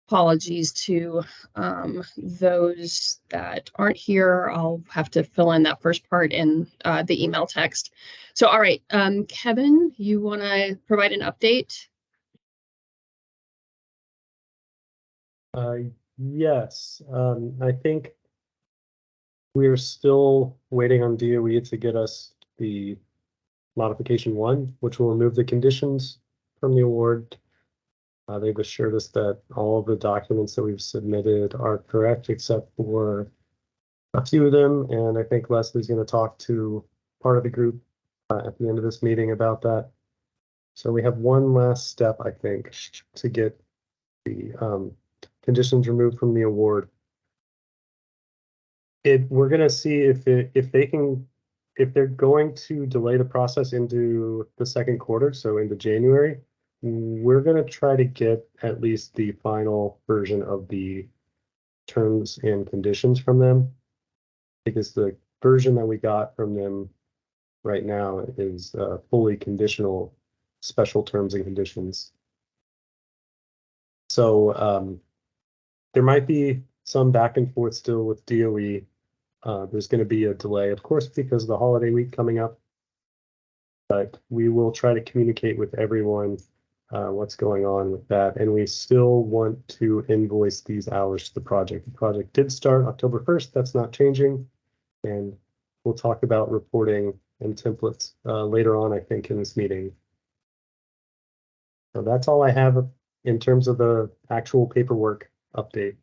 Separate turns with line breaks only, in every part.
apologies to those that aren't here. I'll have to fill in that first part in the email text. So, all right, Kevin, you want to provide an update?
Yes, I think we're still waiting on DOE to get us the modification 1, which will remove the conditions from the award. They've assured us that all of the documents that we've submitted are correct, except for a few of them. And I think Leslie's going to talk to part of the group at the end of this meeting about that. So we have one last step, I think, to get the conditions removed from the award. We're going to see if they're going to delay the process into the second quarter, so into January. We're going to try to get at least the final version of the terms and conditions from them, because the version that we got from them right now is fully conditional special terms and conditions. So there might be some back and forth still with DOE. There's going to be a delay, of course, because of the holiday week coming up. But we will try to communicate with everyone what's going on with that. And we still want to invoice these hours to the project. The project did start October 1st. That's not changing. And we'll talk about reporting and templates later on, I think, in this meeting. So that's all I have in terms of the actual paperwork update.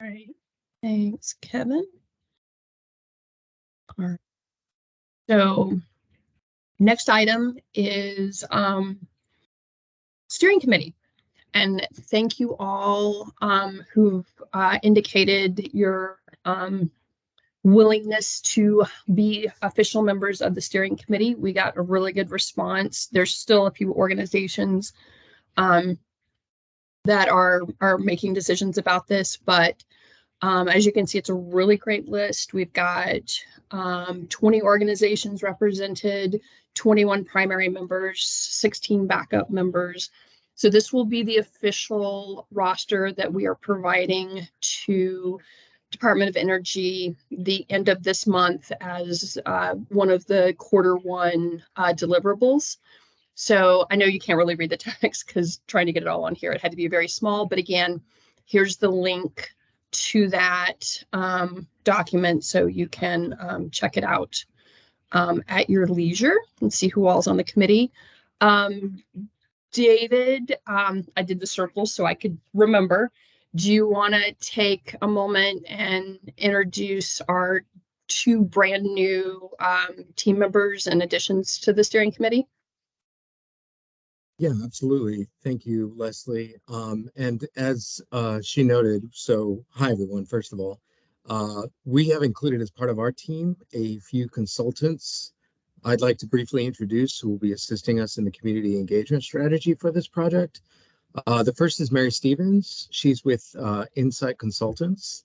All right, thanks, Kevin. All right. So next item is steering committee. And thank you all who've indicated your willingness to be official members of the steering committee. We got a really good response. There's still a few organizations that are making decisions about this, but as you can see, it's a really great list. We've got 20 organizations represented, 21 primary members, 16 backup members. So this will be the official roster that we are providing to Department of Energy the end of this month as one of the Q1 deliverables. So I know you can't really read the text because trying to get it all on here, it had to be very small. But again, here's the link to that document so you can check it out at your leisure and see who all's on the committee. David, I did the circle so I could remember. Do you want to take a moment and introduce our 2 brand new team members and additions to the steering committee?
Yeah, absolutely. Thank you, Leslie. And as she noted, so hi, everyone, first of all. We have included as part of our team a few consultants I'd like to briefly introduce who will be assisting us in the community engagement strategy for this project. The first is Mary Stevens. She's with Insight Consultants.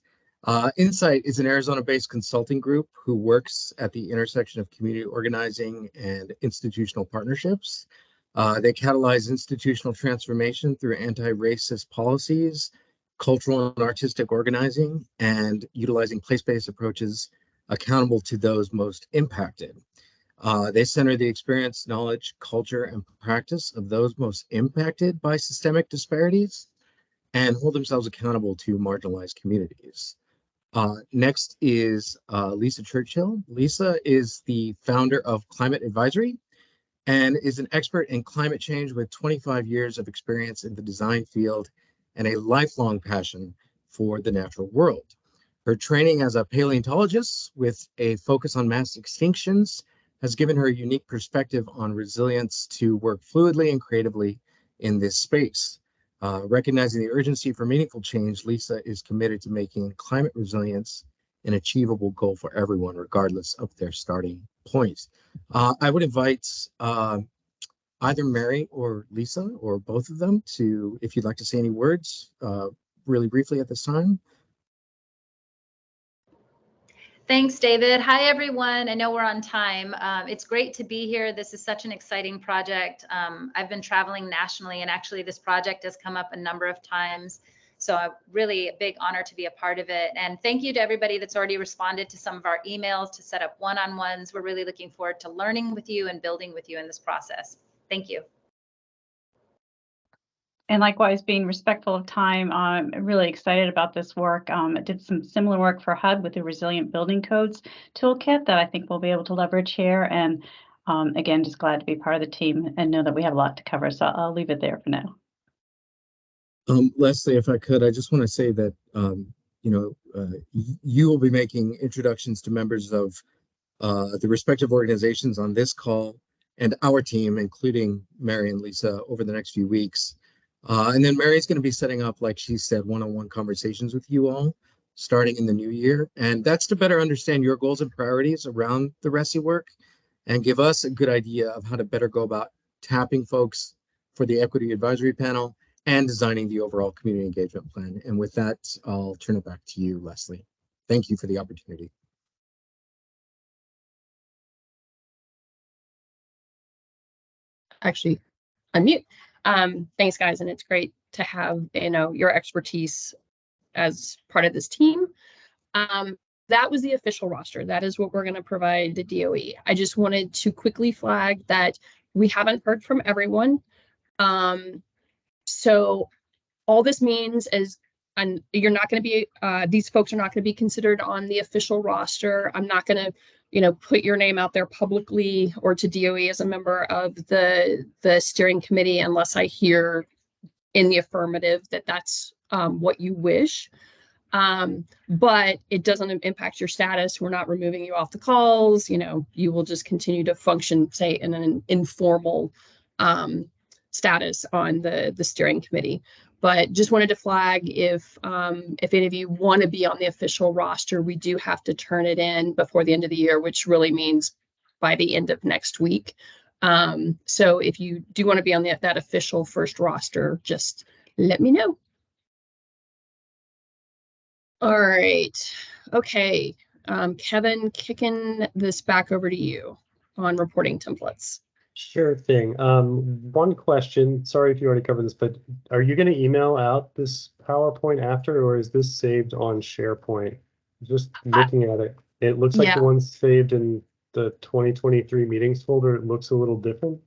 Insight is an Arizona-based consulting group who works at the intersection of community organizing and institutional partnerships. They catalyze institutional transformation through anti-racist policies, cultural and artistic organizing, and utilizing place-based approaches accountable to those most impacted. They center the experience, knowledge, culture, and practice of those most impacted by systemic disparities and hold themselves accountable to marginalized communities. Next is Lisa Churchill. Lisa is the founder of Climate Advisory and is an expert in climate change with 25 years of experience in the design field and a lifelong passion for the natural world. Her training as a paleontologist with a focus on mass extinctions has given her a unique perspective on resilience to work fluidly and creatively in this space. Recognizing the urgency for meaningful change, Lisa is committed to making climate resilience an achievable goal for everyone, regardless of their starting point. I would invite either Mary or Lisa or both of them to, if you'd like to say any words really briefly at this time.
Thanks, David. Hi, everyone. I know we're on time. It's great to be here. This is such an exciting project. I've been traveling nationally, and actually this project has come up a number of times. So really a big honor to be a part of it. And thank you to everybody that's already responded to some of our emails to set up one-on-ones. We're really looking forward to learning with you and building with you in this process. Thank you.
And likewise, being respectful of time, I'm really excited about this work. I did some similar work for HUD with the Resilient Building Codes toolkit that I think we'll be able to leverage here. And again, just glad to be part of the team and know that we have a lot to cover. So I'll leave it there for now.
Leslie, if I could, I just want to say that, you will be making introductions to members of the respective organizations on this call and our team, including Mary and Lisa, over the next few weeks. And then Mary's going to be setting up, like she said, one-on-one conversations with you all starting in the new year. And that's to better understand your goals and priorities around the RESI work and give us a good idea of how to better go about tapping folks for the Equity Advisory Panel and designing the overall community engagement plan. And with that, I'll turn it back to you, Leslie. Thank you for the opportunity.
Actually, unmute. Thanks, guys, and it's great to have your expertise as part of this team. That was the official roster. That is what we're going to provide the DOE. I just wanted to quickly flag that we haven't heard from everyone. So all this means is, and you're not going to be, these folks are not going to be considered on the official roster. I'm not going to, put your name out there publicly or to DOE as a member of the steering committee unless I hear in the affirmative that that's what you wish. But it doesn't impact your status. We're not removing you off the calls. You will just continue to function, say, in an informal status on the steering committee. But just wanted to flag if any of you want to be on the official roster, we do have to turn it in before the end of the year, which really means by the end of next week. So if you do want to be on that official first roster, just let me know. All right. Okay. Kevin, kicking this back over to you on reporting templates.
Sure thing. One question, sorry if you already covered this, but are you going to email out this PowerPoint after, or is this saved on SharePoint? Just looking at it, it looks like the one saved in the 2023 meetings folder. It looks a little different.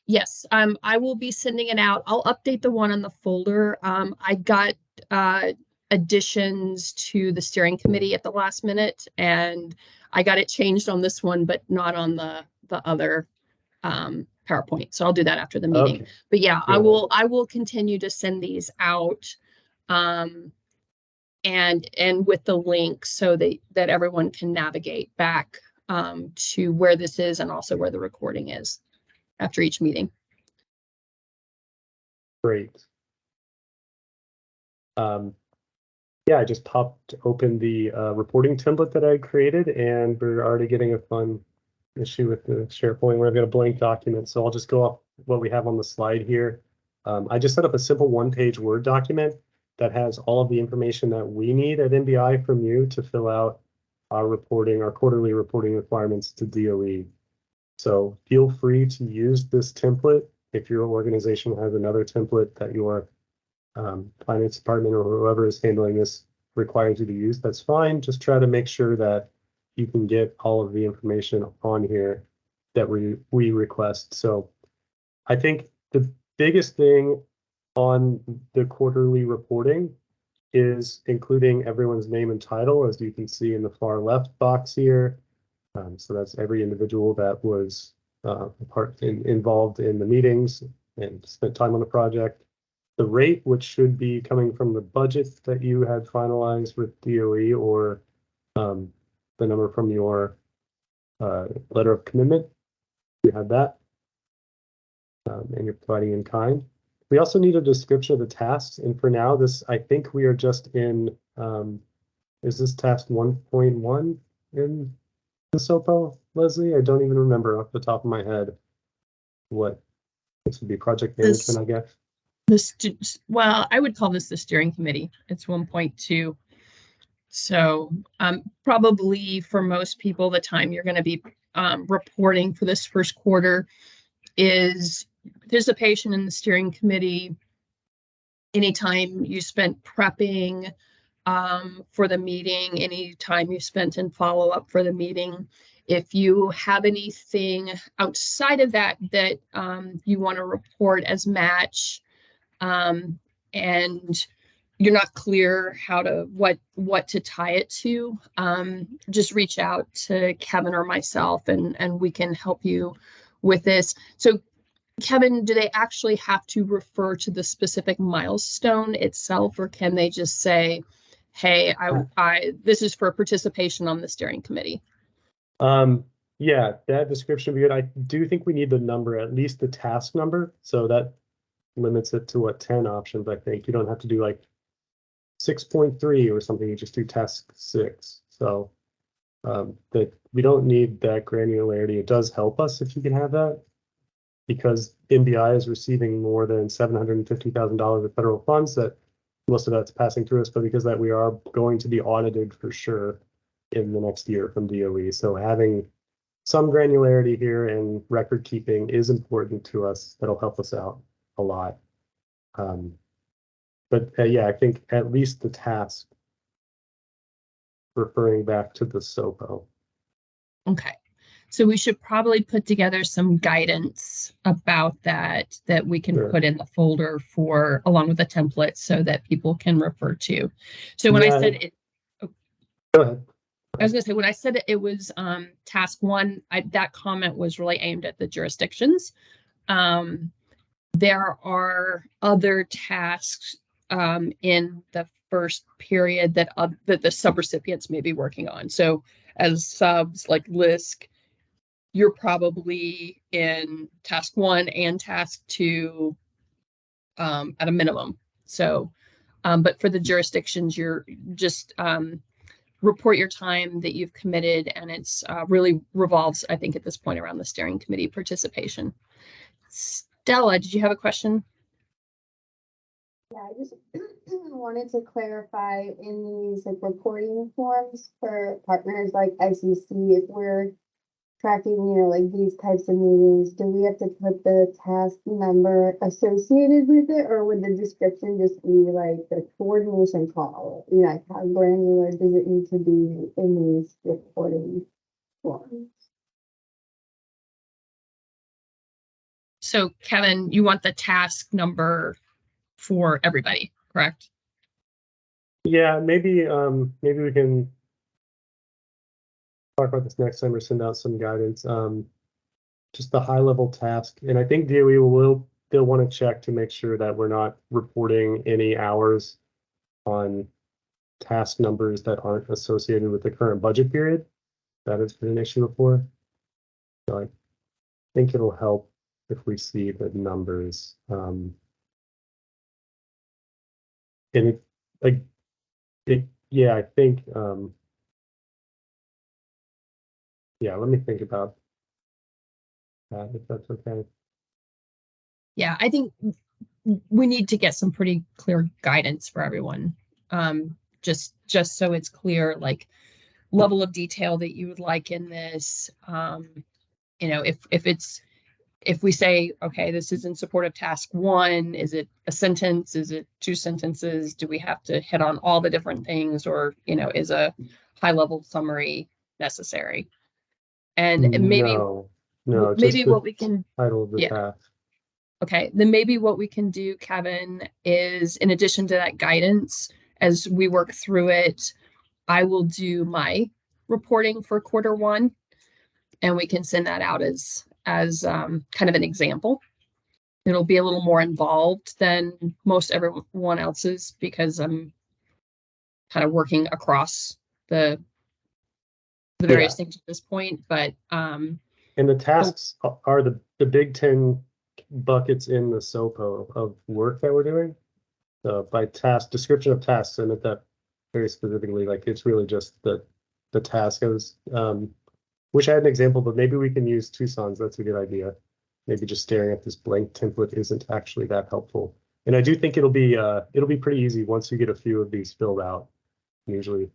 Yes, I will be sending it out. I'll update the one on the folder. I got additions to the steering committee at the last minute, and I got it changed on this one, but not on the other PowerPoint. So I'll do that after the meeting. Okay. But yeah, I will continue to send these out and with the link so that everyone can navigate back to where this is and also where the recording is after each meeting.
Great. Yeah, I just popped open the reporting template that I created, and we're already getting a fun issue with the SharePoint where I've got a blank document. So I'll just go off what we have on the slide here. I just set up a simple one-page Word document that has all of the information that we need at NBI from you to fill out our quarterly reporting requirements to DOE. So feel free to use this template. If your organization has another template that your finance department or whoever is handling this requires you to use, that's fine. Just try to make sure that you can get all of the information on here that we request. So I think the biggest thing on the quarterly reporting is including everyone's name and title, as you can see in the far left box here. So that's every individual that was involved in the meetings and spent time on the project. The rate, which should be coming from the budget that you had finalized with DOE, or the number from your letter of commitment. You have that, and you're providing in kind. We also need a description of the tasks, and for now, I think we are just in, is this task 1.1 in the SOPO, Leslie? I don't even remember off the top of my head what this would be. Project management, I guess.
Well, I would call this the steering committee. It's 1.2. So probably for most people, the time you're going to be reporting for this first quarter is participation in the steering committee. Anytime you spent prepping for the meeting, any time you spent in follow-up for the meeting. If you have anything outside of that that you want to report as match, and you're not clear how to what to tie it to, just reach out to Kevin or myself, and we can help you with this. So Kevin, do they actually have to refer to the specific milestone itself, or can they just say, hey, I this is for participation on the steering committee?
Yeah, that description would be good. I do think we need the number, at least the task number. So that limits it to what, 10 options, I think. You don't have to do like 6.3 or something, you just do task 6. So that we don't need that granularity. It does help us if you can have that, because NBI is receiving more than $750,000 of federal funds, that most of that's passing through us, but because that we are going to be audited for sure in the next year from DOE. So having some granularity here and record keeping is important to us. That'll help us out a lot. But yeah, I think at least the task referring back to the SOPO.
Okay. So we should probably put together some guidance about that we can
Sure.
put in the folder for, along with the template, so that people can refer to. So when I said it,
Go ahead.
I was going to say, when I said it was task 1, that comment was really aimed at the jurisdictions. There are other tasks in the first period that the subrecipients may be working on. So as subs like LISC, you're probably in task 1 and task 2 at a minimum. So, but for the jurisdictions, you're just report your time that you've committed, and it's really revolves, I think, at this point around the steering committee participation. Stella, did you have a question?
Yeah, I just wanted to clarify in these like reporting forms for partners like ICC, if we're tracking, like these types of meetings, do we have to put the task number associated with it, or would the description just be like the coordination call? Like how granular does it need to be in these reporting forms?
So Kevin, you want the task number for everybody, correct?
Yeah, maybe we can talk about this next time or send out some guidance. Just the high level task, and I think DOE they'll want to check to make sure that we're not reporting any hours on task numbers that aren't associated with the current budget period. That has been an issue before. So I think it'll help if we see the numbers. And yeah, I think, yeah, let me think about that, if that's okay.
Yeah, I think we need to get some pretty clear guidance for everyone. Just so it's clear, like level of detail that you would like in this. If we say, okay, this is in support of task 1, is it a sentence? Is it 2 sentences? Do we have to hit on all the different things, or, is a high level summary necessary? And maybe,
No,
maybe what we can,
title of the
yeah.
task.
Okay, then maybe what we can do, Kevin, is in addition to that guidance, as we work through it, I will do my reporting for quarter 1, and we can send that out as kind of an example. It'll be a little more involved than most everyone else's, because I'm kind of working across the various things at this point. But
and the tasks are the big 10 buckets in the SOPO of work that we're doing. By task description of tasks, I meant that very specifically. Like it's really just the task. I was wish I had an example, but maybe we can use Tucson's. That's a good idea. Maybe just staring at this blank template isn't actually that helpful. And I do think it'll be pretty easy once you get a few of these filled out. Usually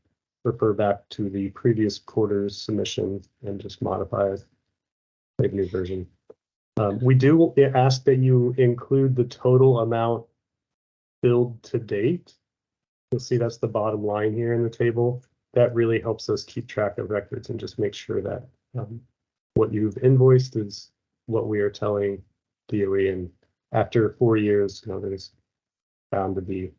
refer back to the previous quarter's submission and just modify it, make a new version. We do ask that you include the total amount billed to date. You'll see that's the bottom line here in the table. That really helps us keep track of records and just make sure that what you've invoiced is what we are telling DOE. And after 4 years, there's bound to be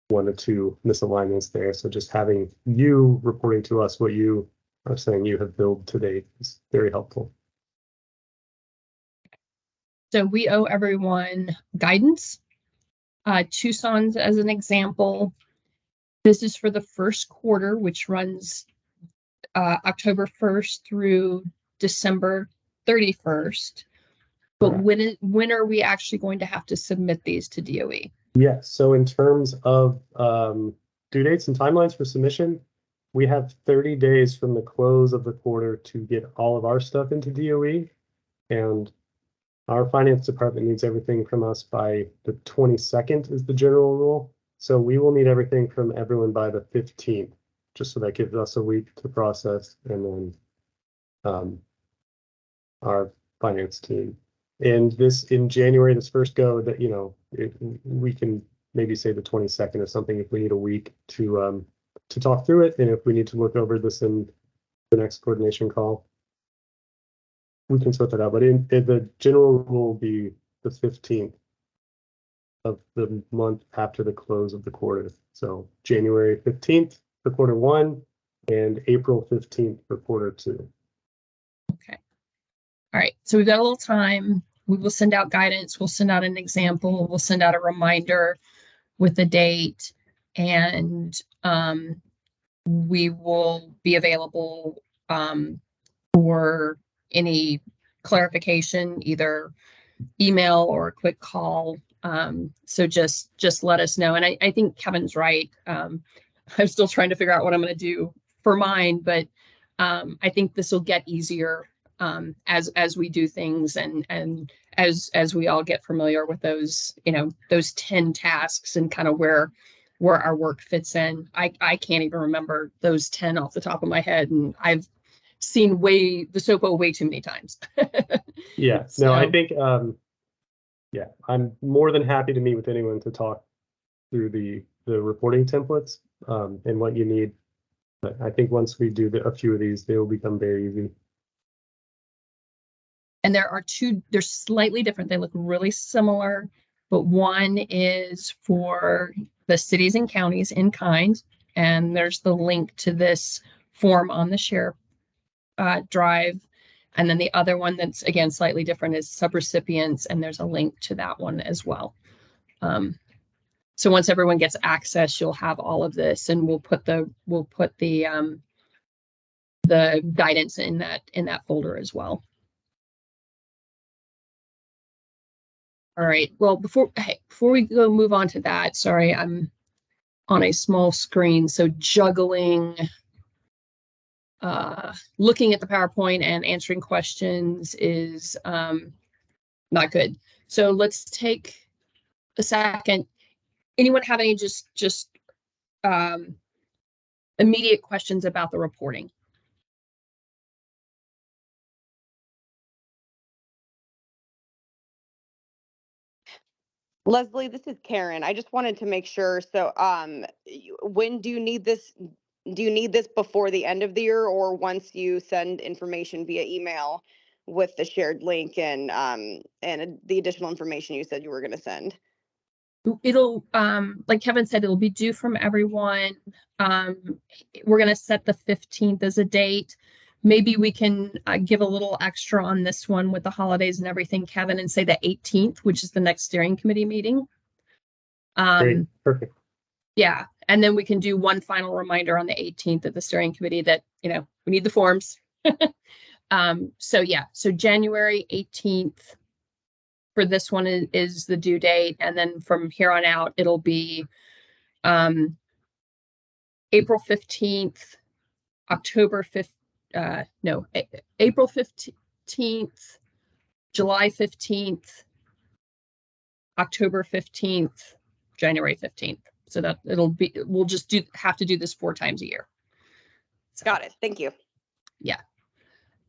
1 or 2 misalignments there. So just having you reporting to us what you are saying you have billed to date is very helpful.
So we owe everyone guidance. Tucson's as an example. This is for the first quarter, which runs October 1st through December 31st. But
Correct.
when are we actually going to have to submit these to DOE?
Yes. So in terms of due dates and timelines for submission, we have 30 days from the close of the quarter to get all of our stuff into DOE. And our finance department needs everything from us by the 22nd is the general rule. So we will need everything from everyone by the 15th, just so that gives us a week to process, and then our finance team. And this in January, this first go that, we can maybe say the 22nd or something if we need a week to talk through it. And if we need to look over this in the next coordination call, we can sort that out. But in the general rule will be the 15th of the month after the close of the quarter. So January 15th for quarter 1 and April 15th for quarter 2.
Okay. All right. So we've got a little time. We will send out guidance. We'll send out an example. We'll send out a reminder with the date, and we will be available for any clarification, either email or a quick call. So just let us know. And I think Kevin's right. I'm still trying to figure out what I'm going to do for mine, but I think this will get easier as we do things, and as we all get familiar with those 10 tasks and kind of where our work fits in. I can't even remember those 10 off the top of my head, and I've seen the SOPO way too many times.
Yeah, no, I think I'm more than happy to meet with anyone to talk through the reporting templates and what you need. But I think once we do a few of these, they will become very easy.
And there are two, they're slightly different. They look really similar, but one is for the cities and counties in kind. And there's the link to this form on the share drive. And then the other one that's, again, slightly different is subrecipients, and there's a link to that one as well. So once everyone gets access, you'll have all of this, and we'll put the guidance in that folder as well. All right. Well, before we move on to that, sorry, I'm on a small screen, so juggling looking at the PowerPoint and answering questions is not good. So let's take a second. Anyone have any just immediate questions about the reporting?
Leslie, this is Karen. I just wanted to make sure. So, when do you need this? Do you need this before the end of the year, or once you send information via email with the shared link and the additional information you said you were going to send?
It'll, like Kevin said, it'll be due from everyone. We're going to set the 15th as a date. Maybe we can give a little extra on this one with the holidays and everything, Kevin, and say the 18th, which is the next steering committee meeting.
Great, perfect.
Yeah, and then we can do one final reminder on the 18th at the steering committee that, we need the forms. So yeah, so January 18th for this one is the due date. And then from here on out, it'll be April 15th, October 5th. April 15th, July 15th, October 15th, January 15th. So that we'll just have to do this 4 times a year. So,
Got it. Thank you.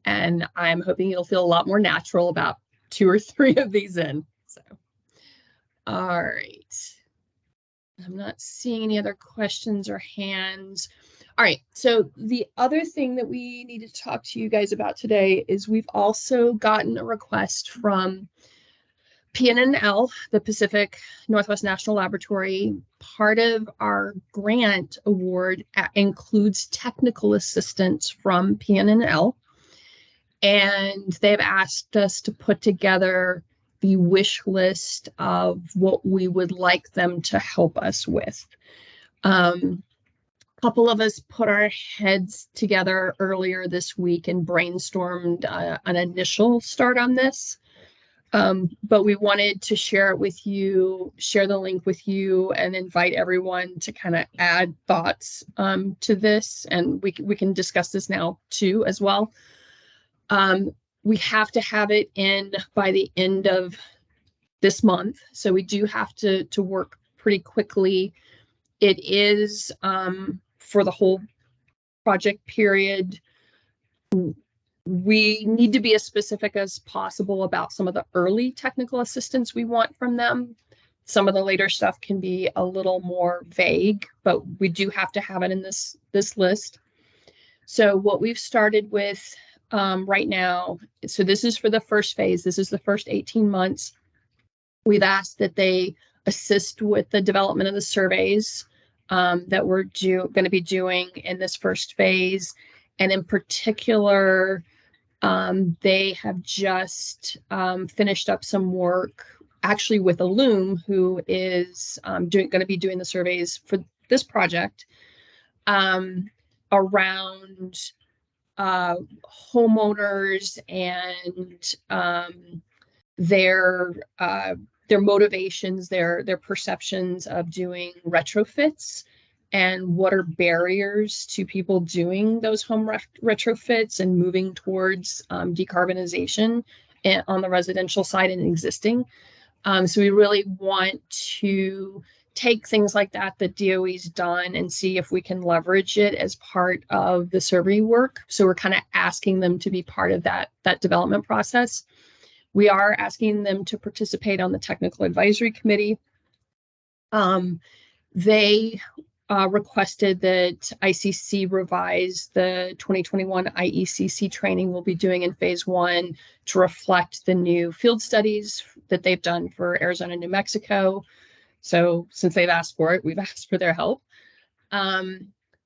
and I'm hoping it'll feel a lot more natural about 2 or 3 of these in. So, all right. I'm not seeing any other questions or hands. All right. So the other thing that we need to talk to you guys about today is we've also gotten a request from PNNL, the Pacific Northwest National Laboratory. Part of our grant award includes technical assistance from PNNL. And they've asked us to put together the wish list of what we would like them to help us with. A couple of us put our heads together earlier this week and brainstormed an initial start on this. But we wanted to share it with you, share the link with you, and invite everyone to kind of add thoughts to this. And we can discuss this now too as well. We have to have it in by the end of this month. So we do have to work pretty quickly. It is for the whole project period. We need to be as specific as possible about some of the early technical assistance we want from them. Some of the later stuff can be a little more vague, but we do have to have it in this list. So what we've started with right now, so this is for the first phase. This is the first 18 months. We've asked that they assist with the development of the surveys that we're going to be doing in this first phase. And in particular, they have just finished up some work actually with Illume, who is going to be doing the surveys for this project around homeowners and their motivations, their perceptions of doing retrofits, and what are barriers to people doing those home retrofits and moving towards decarbonization on the residential side and existing. So we really want to take things like that DOE's done and see if we can leverage it as part of the survey work. So we're kind of asking them to be part of that development process. We are asking them to participate on the technical advisory committee. They requested that ICC revise the 2021 IECC training we'll be doing in phase 1 to reflect the new field studies that they've done for Arizona, New Mexico. So since they've asked for it, we've asked for their help.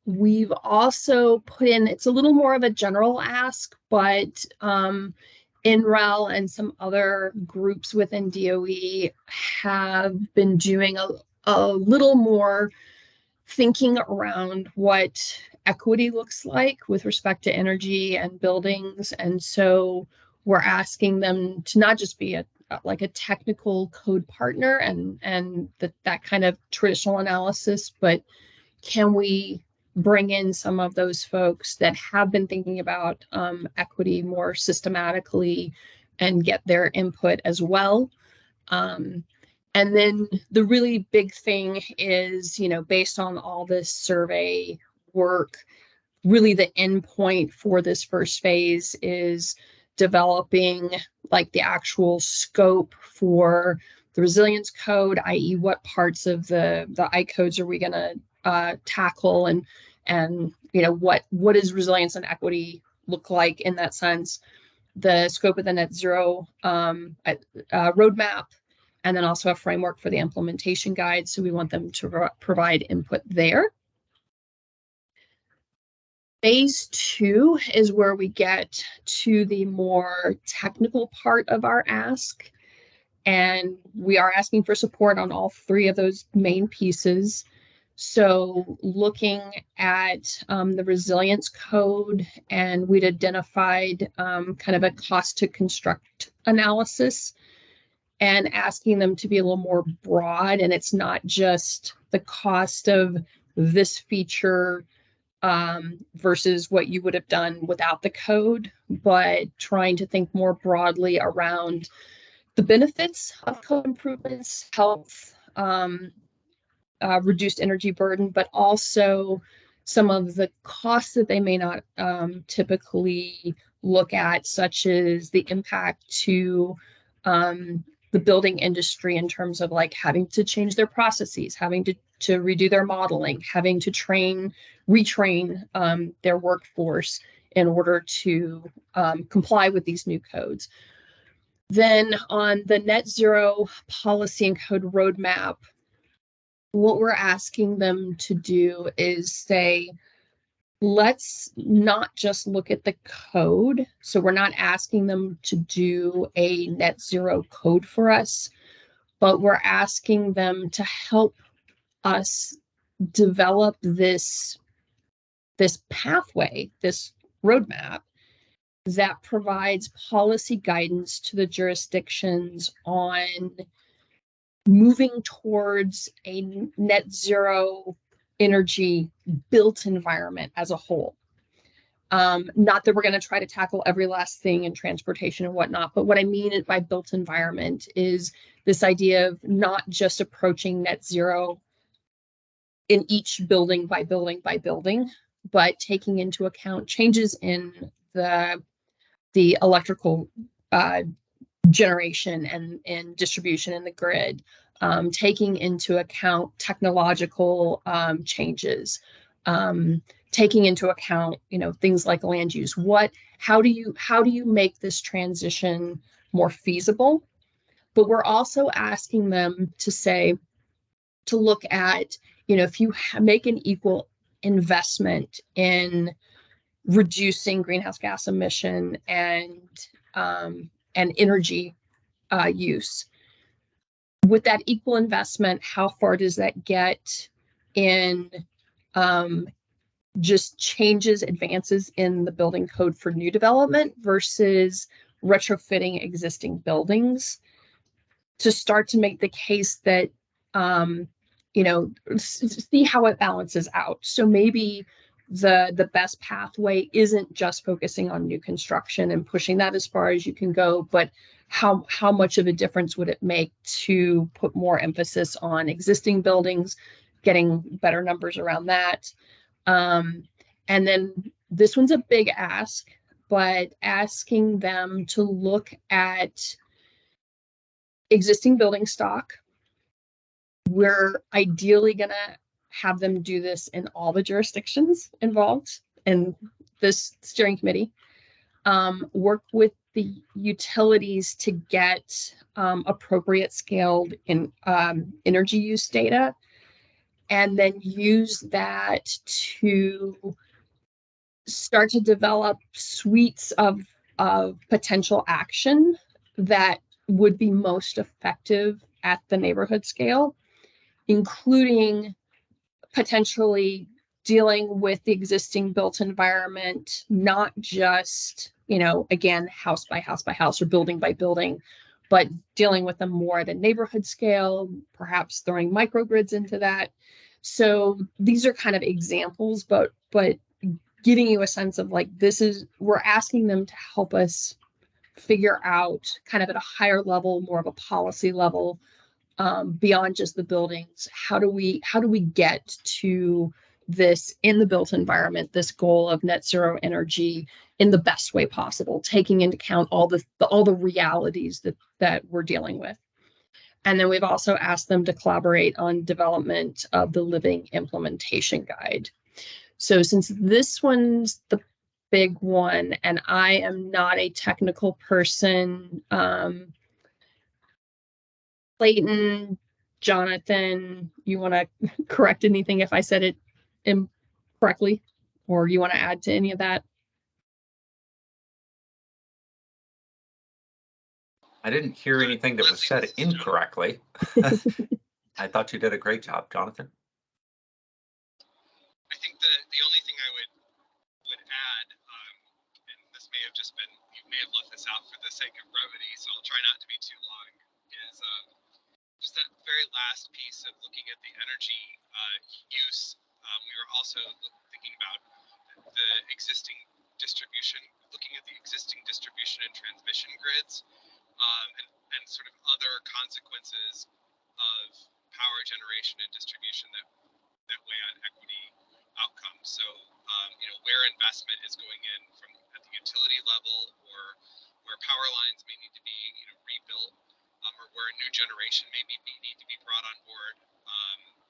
We've also put in, it's a little more of a general ask, but NREL and some other groups within DOE have been doing a little more thinking around what equity looks like with respect to energy and buildings. And so we're asking them to not just be like a technical code partner and that kind of traditional analysis, but can we bring in some of those folks that have been thinking about equity more systematically and get their input as well. And then the really big thing is, based on all this survey work, really the end point for this first phase is developing like the actual scope for the resilience code, i.e. what parts of the I codes are we going to tackle, and what does resilience and equity look like in that sense, the scope of the net zero roadmap, and then also a framework for the implementation guide. So we want them to provide input there. Phase 2 is where we get to the more technical part of our ask. And we are asking for support on all 3 of those main pieces. So looking at the resilience code, and we'd identified kind of a cost to construct analysis and asking them to be a little more broad. And it's not just the cost of this feature versus what you would have done without the code, but trying to think more broadly around the benefits of code improvements, health, reduced energy burden, but also some of the costs that they may not typically look at, such as the impact to the building industry in terms of like having to change their processes, having to redo their modeling, having to retrain their workforce in order to comply with these new codes. Then on the net zero policy and code roadmap, what we're asking them to do is say, let's not just look at the code. So we're not asking them to do a net zero code for us, but we're asking them to help us develop this pathway, this roadmap that provides policy guidance to the jurisdictions on moving towards a net zero energy built environment as a whole. Not that we're going to try to tackle every last thing in transportation and whatnot, but what I mean by built environment is this idea of not just approaching net zero in each building by building by building, but taking into account changes in the electrical generation and distribution in the grid, taking into account technological changes, taking into account, things like land use. How do you make this transition more feasible? But we're also asking them to look at, if you make an equal investment in reducing greenhouse gas emission and energy use, with that equal investment, how far does that get in just changes, advances in the building code for new development versus retrofitting existing buildings, to start to make the case that, see how it balances out. So maybe the best pathway isn't just focusing on new construction and pushing that as far as you can go, but how much of a difference would it make to put more emphasis on existing buildings, getting better numbers around that. And then this one's a big ask, but asking them to look at existing building stock. We're ideally going to have them do this in all the jurisdictions involved in this steering committee. Work with the utilities to get appropriate scaled in energy use data, and then use that to start to develop suites of potential action that would be most effective at the neighborhood scale, including potentially dealing with the existing built environment, not just, again, house by house by house or building by building, but dealing with them more at a neighborhood scale, perhaps throwing microgrids into that. So these are kind of examples, but giving you a sense of like, we're asking them to help us figure out kind of at a higher level, more of a policy level, beyond just the buildings. How do we get to this in the built environment, this goal of net zero energy in the best way possible, taking into account all the realities that we're dealing with. And then we've also asked them to collaborate on development of the living implementation guide. So since this one's the big one, and I am not a technical person, Clayton, Jonathan, you want to correct anything if I said it incorrectly, or you want to add to any of that?
I didn't hear anything that was said incorrectly. I thought you did a great job, Jonathan.
I think the only thing I would add, and this may have just been, you may have left this out for the sake of brevity, so I'll try not to be too long, is just that very last piece of looking at the energy use. We were also thinking about the existing distribution, looking at the existing distribution and transmission grids, and sort of other consequences of power generation and distribution that weigh on equity outcomes. So, where investment is going in from at the utility level, or where power lines may need to be, rebuilt, or where a new generation may need to be brought on board.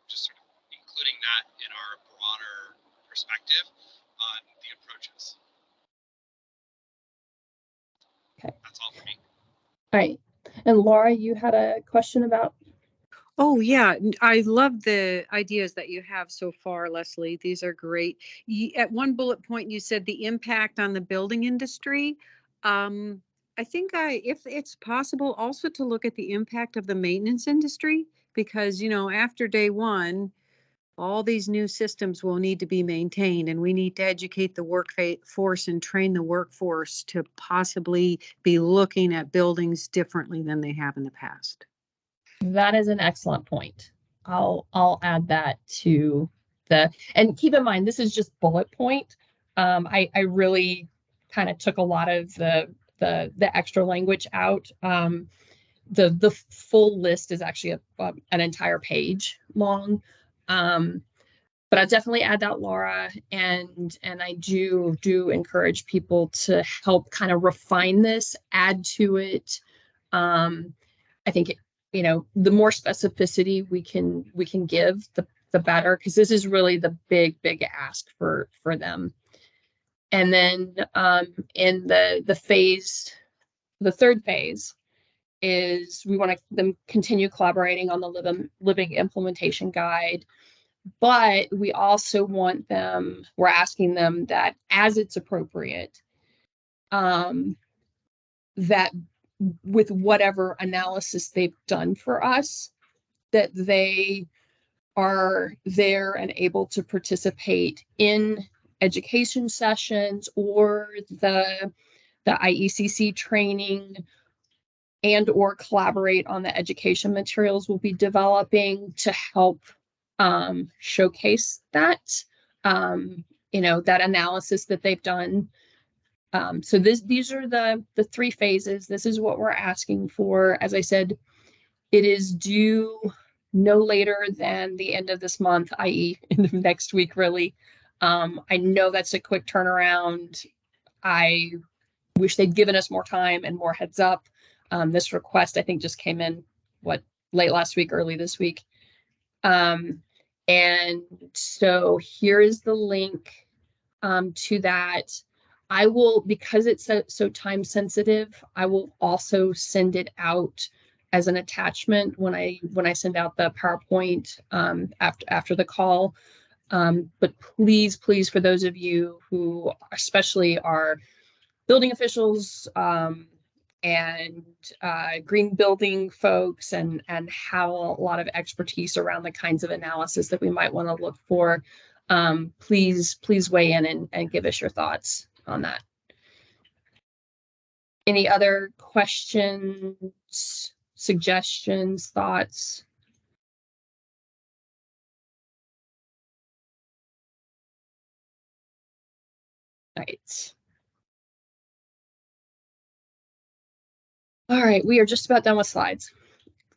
Just sort of including that in our broader perspective on the approaches.
Okay.
That's all for me.
All right. And Laura, you had a question about?
Oh, yeah. I love the ideas that you have so far, Leslie. These are great. At one bullet point, you said the impact on the building industry. I think if it's possible also to look at the impact of the maintenance industry, because, after day one, all these new systems will need to be maintained, and we need to educate the workforce and train the workforce to possibly be looking at buildings differently than they have in the past.
That is an excellent point. I'll add that to and keep in mind, this is just bullet point. I really kind of took a lot of the extra language out. The full list is actually an entire page long. But I definitely add that, Laura, and I do encourage people to help kind of refine this, add to it. I think the more specificity we can give, the better, because this is really the big ask for them. And then in the third phase is we want them continue collaborating on the living implementation guide, but we also want we're asking them that as it's appropriate, that with whatever analysis they've done for us, that they are there and able to participate in education sessions or the IECC training, and or collaborate on the education materials we'll be developing to help showcase that, that analysis that they've done. So these are the three phases. This is what we're asking for. As I said, it is due no later than the end of this month, i.e. in the next week, really. I know that's a quick turnaround. I wish they'd given us more time and more heads up. This request, I think, just came in, late last week, early this week. And so here is the link to that. I will, because it's so time sensitive, I will also send it out as an attachment when I send out the PowerPoint after the call. But please, for those of you who especially are building officials and green building folks and have a lot of expertise around the kinds of analysis that we might want to look for, please weigh in and give us your thoughts on that. Any other questions, suggestions, thoughts? Right. All right, we are just about done with slides.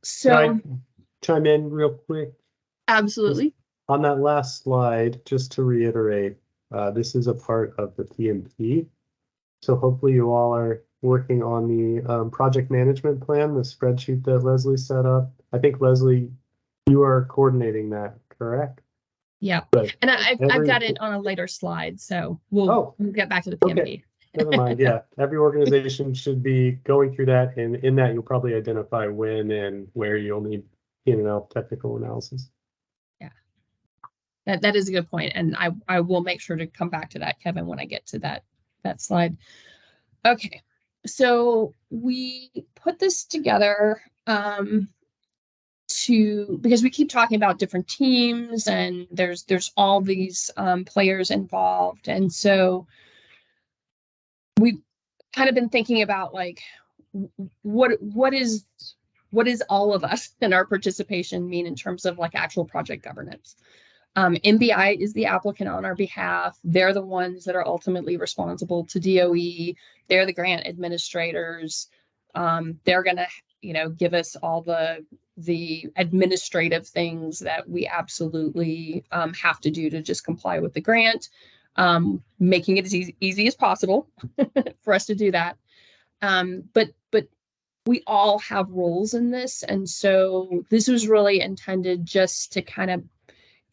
So
Can I chime in real quick?
Absolutely.
On that last slide, just to reiterate, this is a part of the PMP. So hopefully you all are working on the project management plan, the spreadsheet that Leslie set up. I think, Leslie, you are coordinating that, correct?
Yeah,
but
and I've got it on a later slide, so we'll get back to the PMP.
Okay. Never mind. Yeah, every organization should be going through that, and in that you'll probably identify when and where you'll need P&L technical analysis.
Yeah, that is a good point, and I will make sure to come back to that, Kevin, when I get to that slide. Okay, so we put this together because we keep talking about different teams and there's all these players involved, and so we've kind of been thinking about like what is all of us and our participation mean in terms of like actual project governance. MBI is the applicant on our behalf. They're the ones that are ultimately responsible to DOE. They're the grant administrators. They're gonna give us all the the administrative things that we absolutely have to do to just comply with the grant, making it as easy as possible for us to do that. But we all have roles in this, and so this was really intended just to kind of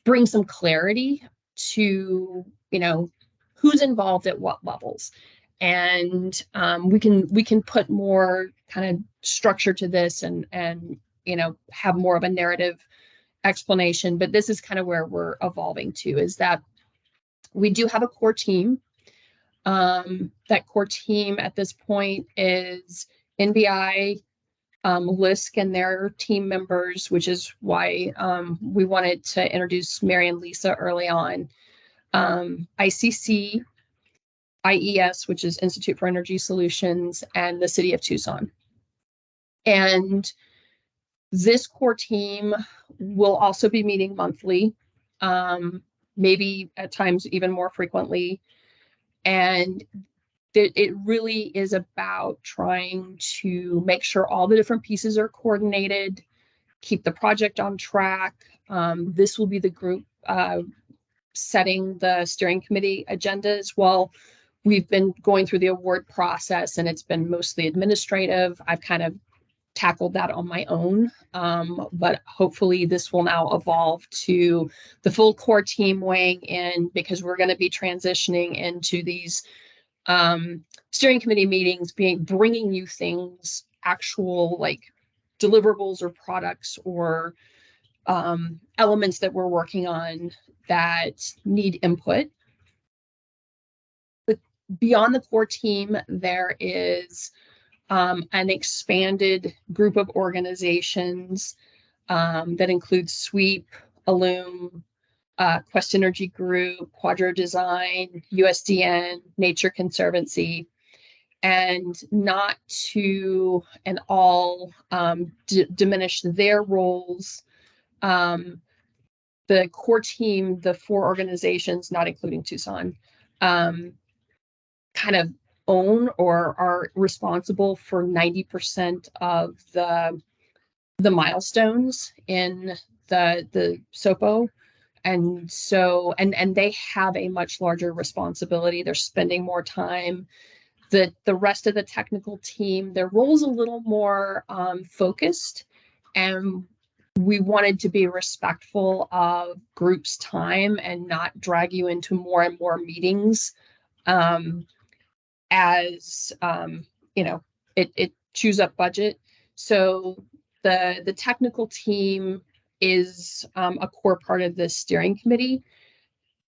bring some clarity to, you know, who's involved at what levels. And we can put more kind of structure to this and you know, have more of a narrative explanation. But this is kind of where we're evolving to, is that we do have a core team. That core team at this point is NBI, LISC and their team members, which is why we wanted to introduce Mary and Lisa early on. ICC, IES, which is Institute for Energy Solutions, and the City of Tucson. And this core team will also be meeting monthly, maybe at times even more frequently. And it really is about trying to make sure all the different pieces are coordinated, keep the project on track. This will be the group setting the steering committee agenda as well. We've been going through the award process and it's been mostly administrative. I've kind of tackled that on my own, but hopefully this will now evolve to the full core team weighing in, because we're going to be transitioning into these steering committee meetings, bringing you things, actual like deliverables or products or elements that we're working on that need input. But beyond the core team, there is an expanded group of organizations that includes SWEEP, Illume, Quest Energy Group, Quadro Design, USDN, Nature Conservancy, and not to and all diminish their roles. The core team, the 4 organizations, not including Tucson, kind of own or are responsible for 90% of the milestones in the SOPO. And so, and they have a much larger responsibility. They're spending more time. The rest of the technical team, their role's a little more focused, and we wanted to be respectful of groups' time and not drag you into more and more meetings as you know, it chews up budget. So the technical team is a core part of the steering committee.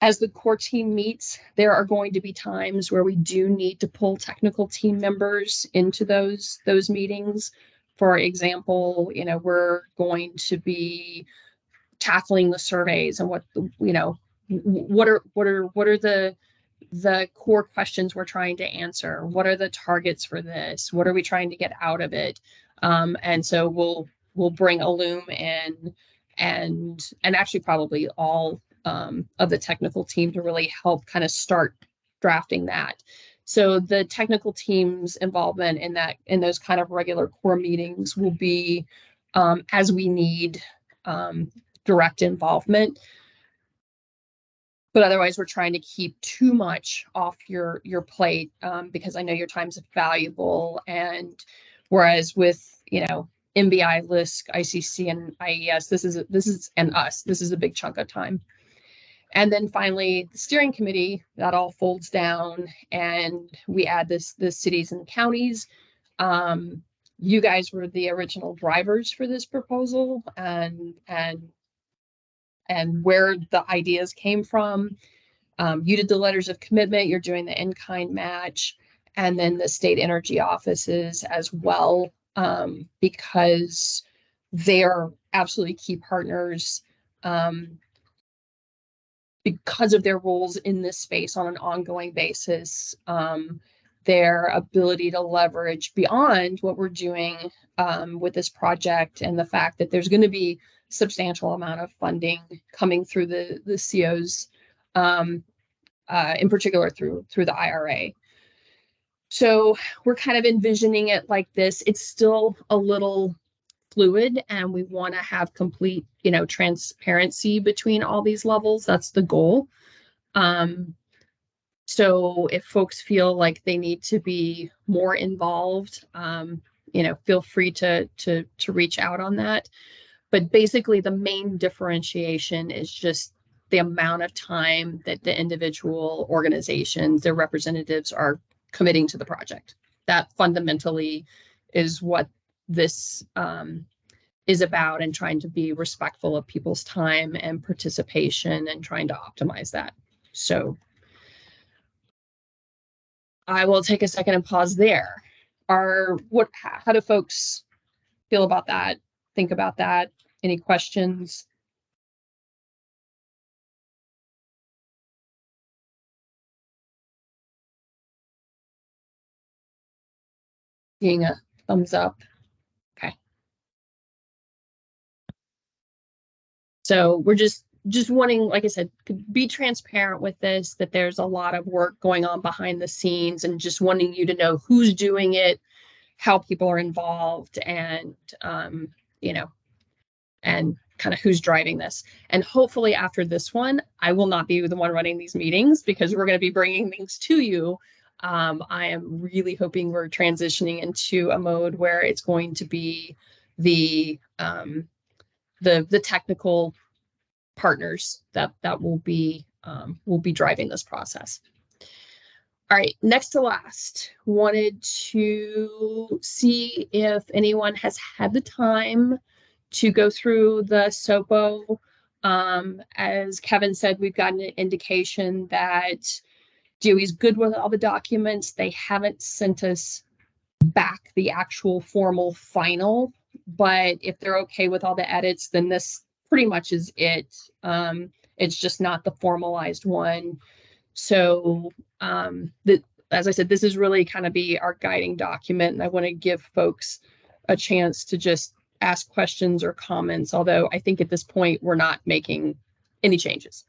As the core team meets, there are going to be times where we do need to pull technical team members into those meetings. For example, you know, we're going to be tackling the surveys and what, you know, what are the core questions we're trying to answer? What are the targets for this? What are we trying to get out of it? And so we'll bring Illume in and actually probably all of the technical team to really help kind of start drafting that. So the technical team's involvement in those kind of regular core meetings will be as we need direct involvement. But otherwise, we're trying to keep too much off your plate because I know your time's valuable. And whereas with, you know, NBI, LISC, ICC, and IES, this is a big chunk of time. And then finally, the steering committee, that all folds down and we add the cities and counties. You guys were the original drivers for this proposal and where the ideas came from. You did the letters of commitment, you're doing the in-kind match, and then the state energy offices as well, because they are absolutely key partners because of their roles in this space on an ongoing basis. Their ability to leverage beyond what we're doing with this project, and the fact that there's going to be substantial amount of funding coming through the COs, in particular through the IRA. So we're kind of envisioning it like this. It's still a little fluid and we want to have complete, transparency between all these levels. That's the goal. So if folks feel like they need to be more involved, feel free to reach out on that. But basically the main differentiation is just the amount of time that the individual organizations, their representatives, are committing to the project. That fundamentally is what this is about, and trying to be respectful of people's time and participation and trying to optimize that. So I will take a second and pause there. How do folks feel about that? Think about that? Any questions? Seeing a thumbs up. Okay. So we're just wanting, like I said, to be transparent with this, that there's a lot of work going on behind the scenes, and just wanting you to know who's doing it, how people are involved, and, and kind of who's driving this. And hopefully after this one, I will not be the one running these meetings, because we're going to be bringing things to you. I am really hoping we're transitioning into a mode where it's going to be the technical partners that will be driving this process. All right, next to last, wanted to see if anyone has had the time to go through the SOPO. As Kevin said, we've gotten an indication that DOE is good with all the documents. They haven't sent us back the actual formal final, but if they're okay with all the edits, then this pretty much is it. It's just not the formalized one. So as I said, this is really kind of be our guiding document, and I want to give folks a chance to just ask questions or comments, although I think at this point we're not making any changes.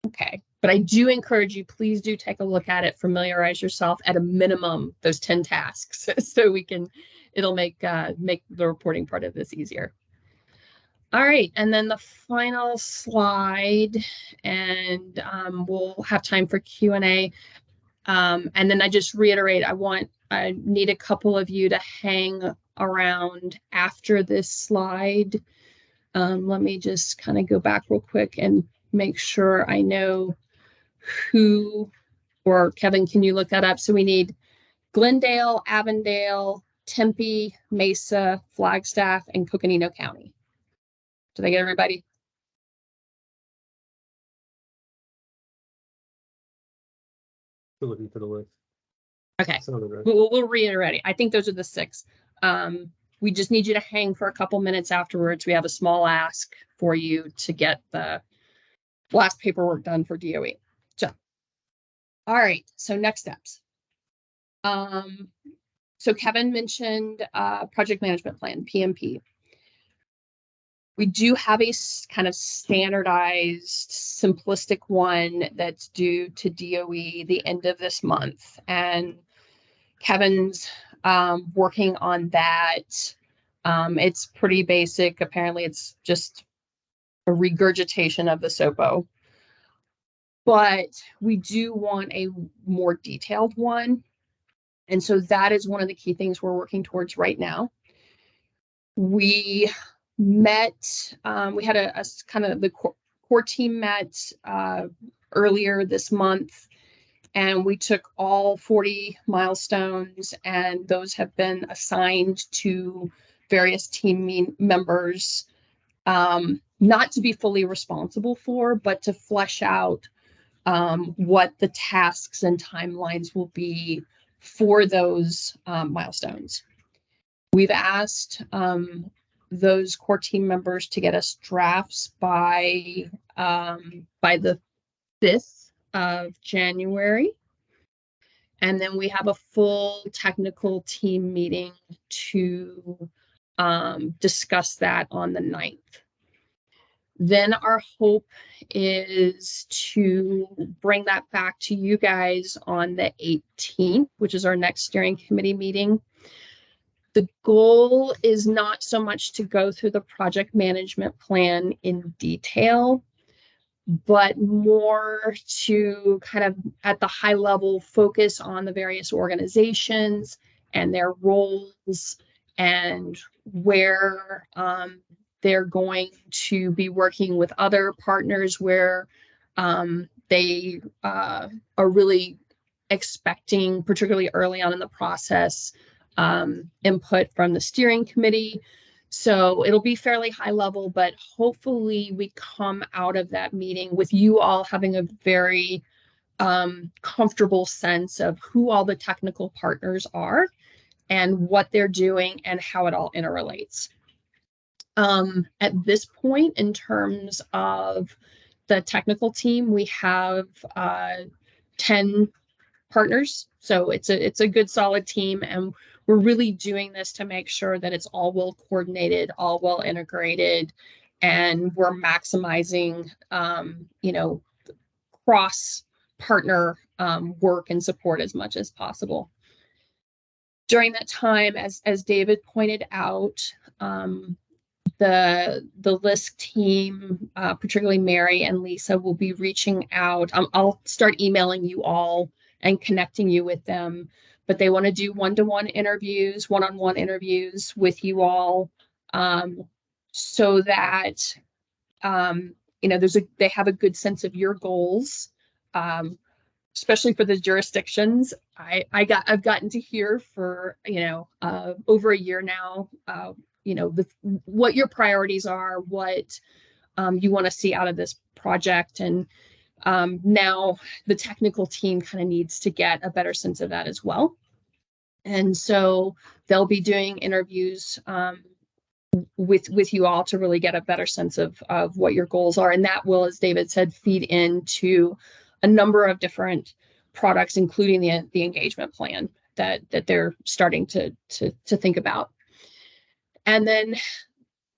Okay, but I do encourage you, please do take a look at it, familiarize yourself at a minimum, those 10 tasks, so it'll make the reporting part of this easier. All right, and then the final slide, and we'll have time for Q&A. And then I just reiterate, I need a couple of you to hang around after this slide. Let me just kind of go back real quick and make sure I know who, or Kevin, can you look that up? So we need Glendale, Avondale, Tempe, Mesa, Flagstaff, and Coconino County. Did I get everybody?
We're looking for the list.
Okay,
Right.
we'll reiterate it. I think those are the 6. We just need you to hang for a couple minutes afterwards. We have a small ask for you to get the last paperwork done for DOE. So, all right, so next steps. So Kevin mentioned project management plan, PMP. We do have a kind of standardized, simplistic one that's due to DOE the end of this month, and Kevin's working on that. It's pretty basic. Apparently, it's just a regurgitation of the SOPO. But we do want a more detailed one. And so that is one of the key things we're working towards right now. We met, we had a kind of the core team met earlier this month, and we took all 40 milestones, and those have been assigned to various team members, not to be fully responsible for, but to flesh out what the tasks and timelines will be for those milestones. We've asked those core team members to get us drafts by the 5th of January. And then we have a full technical team meeting to discuss that on the 9th. Then our hope is to bring that back to you guys on the 18th, which is our next steering committee meeting. The goal is not so much to go through the project management plan in detail, but more to kind of at the high level focus on the various organizations and their roles and where they're going to be working with other partners, where they are really expecting, particularly early on in the process, input from the steering committee. So it'll be fairly high level, but hopefully we come out of that meeting with you all having a very comfortable sense of who all the technical partners are and what they're doing and how it all interrelates. At this point, in terms of the technical team, we have 10 partners. So it's a good solid team, and we're really doing this to make sure that it's all well coordinated, all well integrated, and we're maximizing cross partner work and support as much as possible. During that time, as David pointed out, the LISC team, particularly Mary and Lisa, will be reaching out. I'll start emailing you all and connecting you with them, but they want to do one-to-one interviews, one-on-one interviews with you all, so that they have a good sense of your goals, especially for the jurisdictions. I've gotten to hear for over a year now, what your priorities are, what you want to see out of this project, and now the technical team kind of needs to get a better sense of that as well. And so they'll be doing interviews with you all to really get a better sense of what your goals are. And that will, as David said, feed into a number of different products, including the engagement plan that they're starting to think about. And then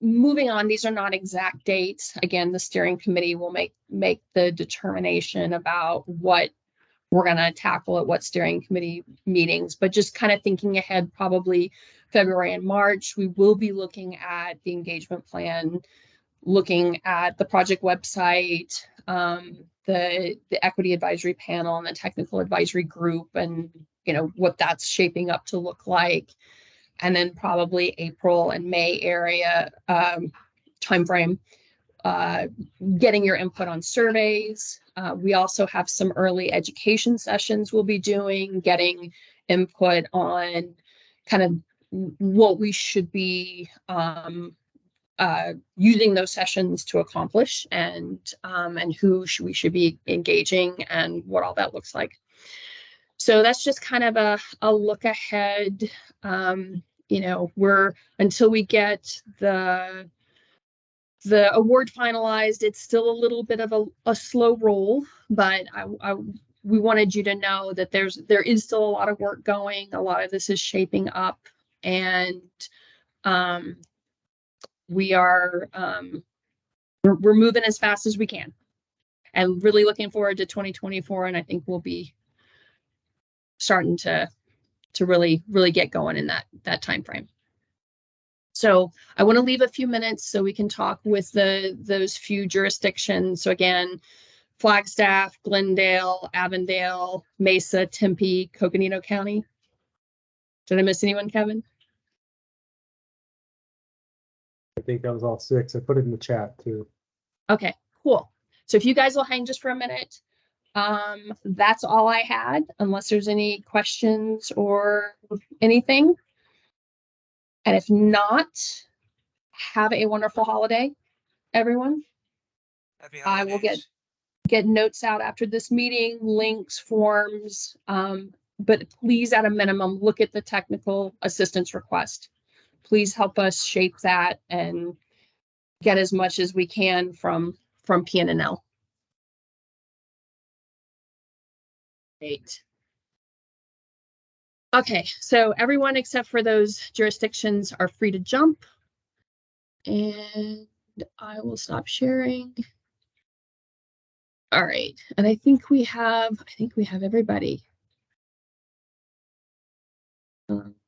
moving on, these are not exact dates. Again, the steering committee will make the determination about what we're going to tackle at what steering committee meetings, but just kind of thinking ahead, probably February and March, we will be looking at the engagement plan, looking at the project website, the equity advisory panel and the technical advisory group, and what that's shaping up to look like. And then probably April and May area timeframe, getting your input on surveys. We also have some early education sessions we'll be doing, getting input on kind of what we should be using those sessions to accomplish, and who we should be engaging, and what all that looks like. So that's just kind of a look ahead. Until we get the award finalized, it's still a little bit of a slow roll, but we wanted you to know that there is still a lot of work going. A lot of this is shaping up, and we're moving as fast as we can, and really looking forward to 2024. And I think we'll be starting to really get going in that time frame. So I want to leave a few minutes so we can talk with those few jurisdictions. So again, Flagstaff, Glendale, Avondale, Mesa, Tempe, Coconino County. Did I miss anyone, Kevin?
I think that was all 6. I put it in the chat too.
Okay, cool. So if you guys will hang just for a minute, that's all I had, unless there's any questions or anything. And if not, have a wonderful holiday, everyone. I will get notes out after this meeting, links, forms, but please, at a minimum, look at the technical assistance request. Please help us shape that and get as much as we can from PNNL. Great. Okay, so everyone except for those jurisdictions are free to jump. And I will stop sharing. All right, and I think we have everybody.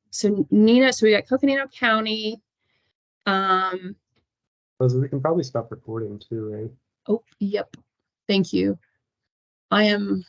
So Nina, so we got Coconino County.
We can probably stop recording too, right?
Oh, yep. Thank you. I am